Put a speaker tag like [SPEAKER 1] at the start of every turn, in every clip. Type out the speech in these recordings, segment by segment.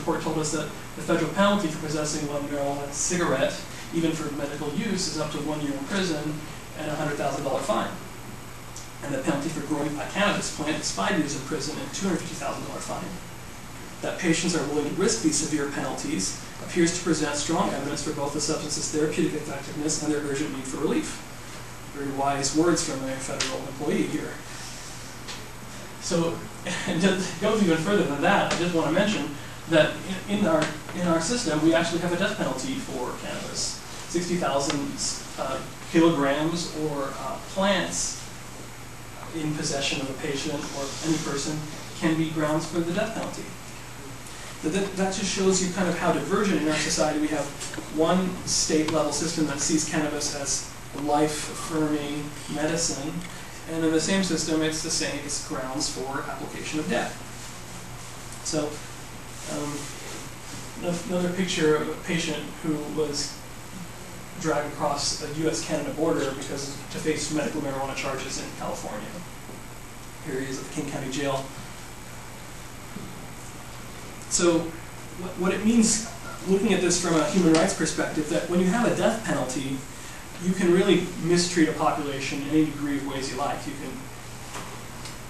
[SPEAKER 1] report told us that the federal penalty for possessing one marijuana cigarette, even for medical use, is up to 1 year in prison and a $100,000 fine. And the penalty for growing a cannabis plant is 5 years in prison and $250,000 fine. That patients are willing to risk these severe penalties appears to present strong evidence for both the substance's therapeutic effectiveness and their urgent need for relief. Very wise words from a federal employee here. So, and to go even further than that, I just want to mention that in our system, we actually have a death penalty for cannabis. 60,000 kilograms or plants in possession of a patient or any person can be grounds for the death penalty. That just shows you kind of how divergent in our society. We have one state-level system that sees cannabis as life-affirming medicine, and in the same system, it's the same. It's grounds for application of death. So, another picture of a patient who was dragged across a U.S.-Canada border to face medical marijuana charges in California. Here he is at the King County Jail. So what it means, looking at this from a human rights perspective, that when you have a death penalty, you can really mistreat a population in any degree of ways you like. You can,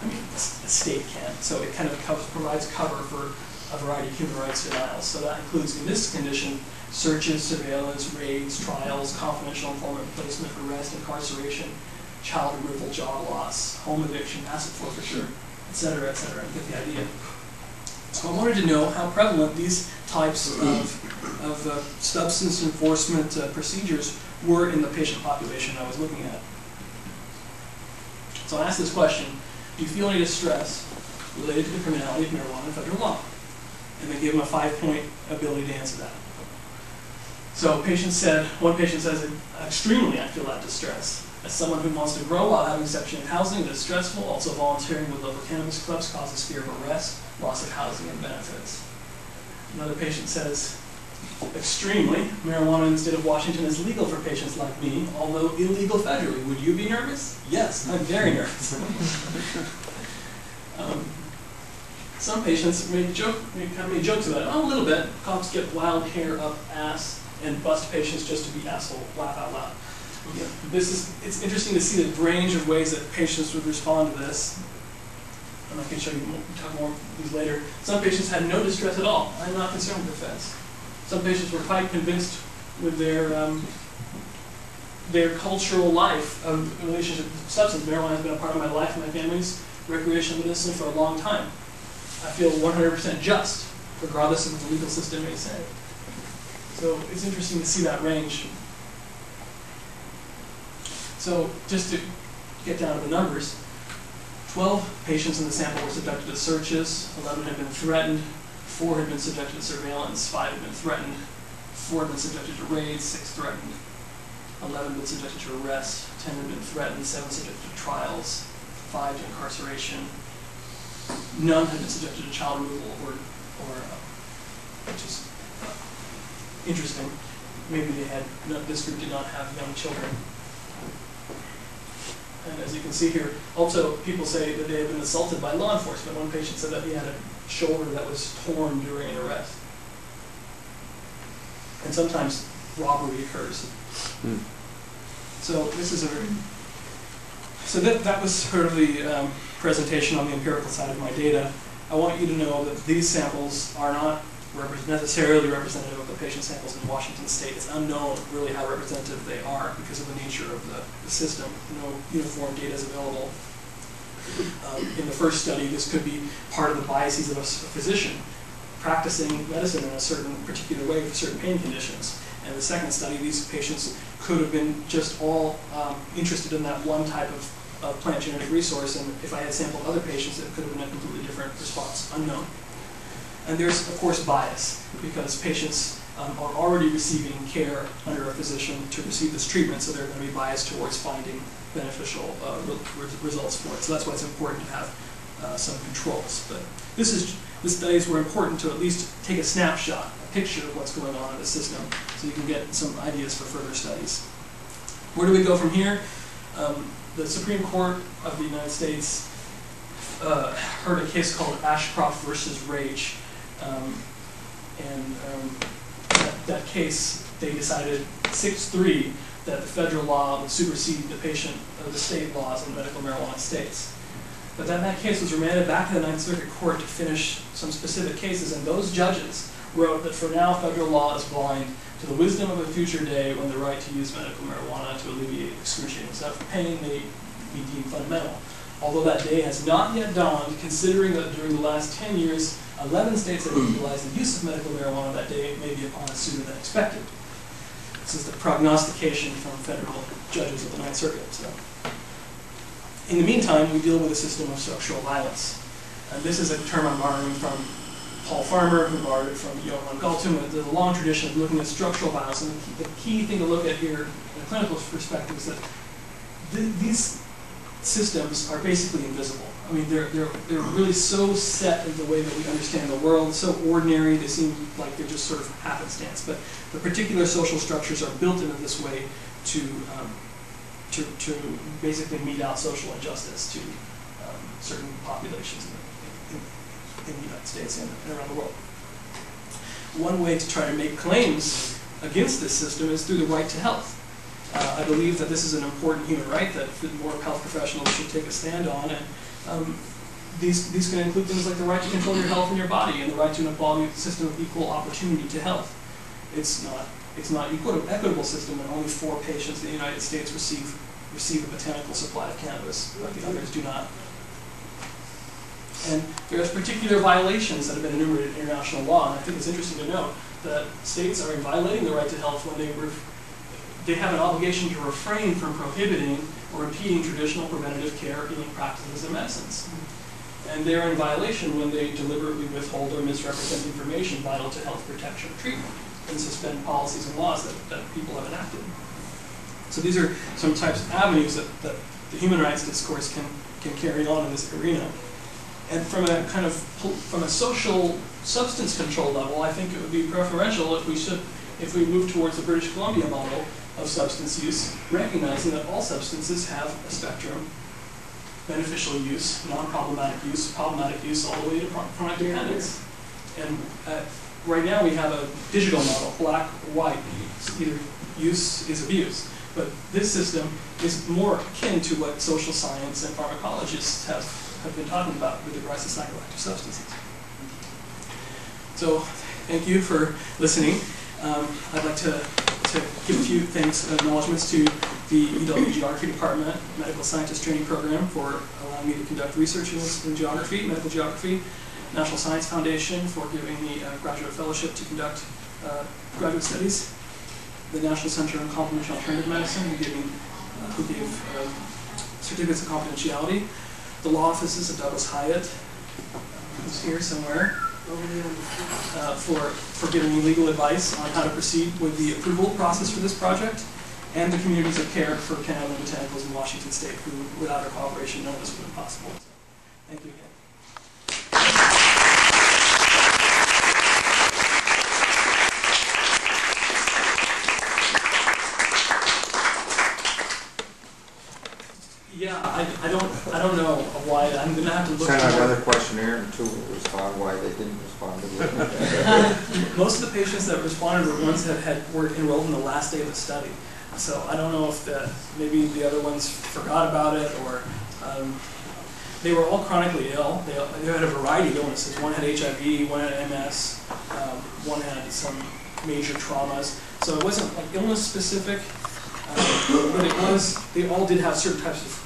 [SPEAKER 1] I mean, a state can. So it kind of provides cover for a variety of human rights denials. So that includes, in this condition, searches, surveillance, raids, trials, confidential informant placement, arrest, incarceration, child removal, job loss, home eviction, asset forfeiture, etc., etc. You get the idea. So I wanted to know how prevalent these types of substance enforcement procedures were in the patient population I was looking at. So I asked this question: do you feel any distress related to the criminality of marijuana in federal law? And they gave them a 5-point ability to answer that. So one patient says, extremely I feel that distress. As someone who wants to grow while having Section 8 housing, it is stressful. Also volunteering with local cannabis clubs causes fear of arrest, loss of housing, and benefits. Another patient says, extremely, marijuana in the state of Washington is legal for patients like me, although illegal federally. Would you be nervous? Yes, I'm very nervous. Some patients made jokes about it. Oh, a little bit. Cops get wild hair up ass and bust patients just to be asshole, laugh out loud. Yeah, it's interesting to see the range of ways that patients would respond to this. And I can show you talk more of these later. Some patients had no distress at all. I'm not concerned with offense. Some patients were quite convinced with their cultural life of relationship with substance. Marijuana has been a part of my life and my family's recreational medicine for a long time. I feel 100% just, regardless of what the legal system may say. So it's interesting to see that range. So just to get down to the numbers, 12 patients in the sample were subjected to searches, 11 had been threatened, 4 had been subjected to surveillance, 5 had been threatened, 4 had been subjected to raids, 6 threatened, 11 had been subjected to arrest, 10 had been threatened, 7 subjected to trials, 5 to incarceration. None had been subjected to child removal which is interesting. Maybe this group did not have young children. And as you can see here, also people say that they have been assaulted by law enforcement. One patient said that he had a shoulder that was torn during an arrest. And sometimes robbery occurs. So this is that was sort of the presentation on the empirical side of my data. I want you to know that these samples are not necessarily representative of the patient samples in Washington State. It's unknown really how representative they are because of the nature of the system. No uniform data is available. In the first study, this could be part of the biases of a physician practicing medicine in a certain particular way for certain pain conditions. And the second study, these patients could have been just all interested in that one type of plant genetic resource, and if I had sampled other patients, it could have been a completely different response, unknown. And there's, of course, bias, because patients are already receiving care under a physician to receive this treatment, so they're going to be biased towards finding beneficial results for it. So that's why it's important to have some controls. But the studies were important to at least take a snapshot, a picture of what's going on in the system, so you can get some ideas for further studies. Where do we go from here? The Supreme Court of the United States heard a case called Ashcroft versus Rage. And that case, they decided 6-3 that the federal law would supersede the state laws on medical marijuana states. But then that case was remanded back to the Ninth Circuit Court to finish some specific cases, and those judges wrote that for now federal law is blind to the wisdom of a future day when the right to use medical marijuana to alleviate excruciating pain may be deemed fundamental. Although that day has not yet dawned, considering that during the last 10 years, 11 states have legalized the use of medical marijuana, that day may be upon us sooner than expected. This is the prognostication from federal judges of the Ninth Circuit. So, in the meantime, we deal with a system of structural violence. And this is a term I'm borrowing from Paul Farmer, who borrowed it from Johann Galtung. There's a long tradition of looking at structural violence, and the key thing to look at here in a clinical perspective is that these systems are basically invisible. I mean, they're really so set in the way that we understand the world, so ordinary, they seem like they're just sort of happenstance. But the particular social structures are built into this way to basically mete out social injustice to certain populations in the United States and around the world. One way to try to make claims against this system is through the right to health. I believe that this is an important human right that more health professionals should take a stand on, and these can include things like the right to control your health and your body, and the right to an equality system of equal opportunity to health. It's not an equitable system when only 4 patients in the United States receive a botanical supply of cannabis, but the others do not. And there's particular violations that have been enumerated in international law, and I think it's interesting to note that states are violating the right to health when they have an obligation to refrain from prohibiting or impeding traditional preventative care, healing practices, and medicines. And they're in violation when they deliberately withhold or misrepresent information vital to health protection or treatment, and suspend policies and laws that people have enacted. So these are some types of avenues that the human rights discourse can carry on in this arena. And from a social substance control level, I think it would be preferential if we move towards the British Columbia model of substance use, recognizing that all substances have a spectrum: beneficial use, non-problematic use, problematic use, all the way to chronic dependence. And right now we have a digital model, black or white. Either use is abuse. But this system is more akin to what social science and pharmacologists have been talking about with regards to psychoactive substances. So thank you for listening. I'd like to give a few acknowledgments to the UW Geography Department Medical Scientist Training Program for allowing me to conduct research in geography, medical geography, National Science Foundation for giving me a graduate fellowship to conduct graduate studies, the National Center on Complementary Alternative Medicine, who gave certificates of confidentiality, the law offices of Douglas Hyatt, who's here somewhere, for giving me legal advice on how to proceed with the approval process for this project, and the communities of care for Cannabinoid Botanicals in Washington State, who, without their cooperation, none of this would have been possible. So, thank you again. Yeah, I don't know why. I'm going to have to look.
[SPEAKER 2] Send another questionnaire and 2 will respond why they didn't respond to it.
[SPEAKER 1] Most of the patients that responded were ones that were enrolled in the last day of the study. So I don't know if maybe the other ones forgot about it, or they were all chronically ill. They had a variety of illnesses. One had HIV, one had MS, one had some major traumas. So it wasn't like illness specific, but it was. They all did have certain types of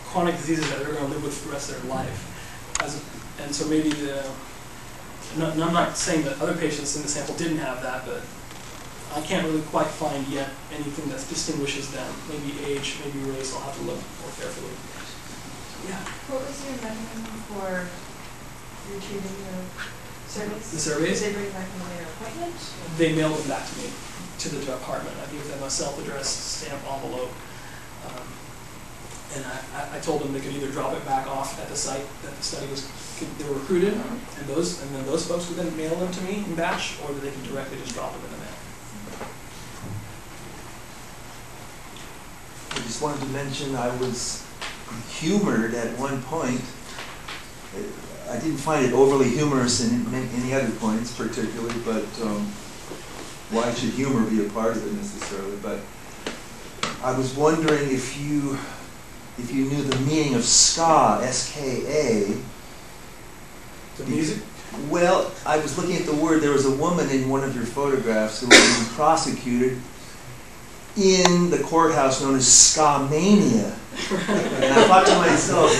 [SPEAKER 1] chronic diseases that they're going to live with for the rest of their life. And so maybe I'm not saying that other patients in the sample didn't have that, but I can't really quite find yet anything that distinguishes them. Maybe age, maybe race. I'll have to look more carefully. Yeah.
[SPEAKER 3] What was your mechanism for retrieving the surveys?
[SPEAKER 1] The surveys?
[SPEAKER 3] Did they bring back their appointment?
[SPEAKER 1] They mailed them back to me, to the department. I gave them a self-addressed stamp envelope. And I told them they could either drop it back off at the site that the study they were recruited, and then those folks would then mail them to me in batch, or that they could directly just drop them in the mail.
[SPEAKER 4] I just wanted to mention I was humored at one point. I didn't find it overly humorous in any other points particularly, but why should humor be a part of it necessarily? But I was wondering if you knew the meaning of ska, S-K-A.
[SPEAKER 1] The music?
[SPEAKER 4] Well, I was looking at the word. There was a woman in one of your photographs who was being prosecuted in the courthouse known as Ska Mania. And I thought to myself,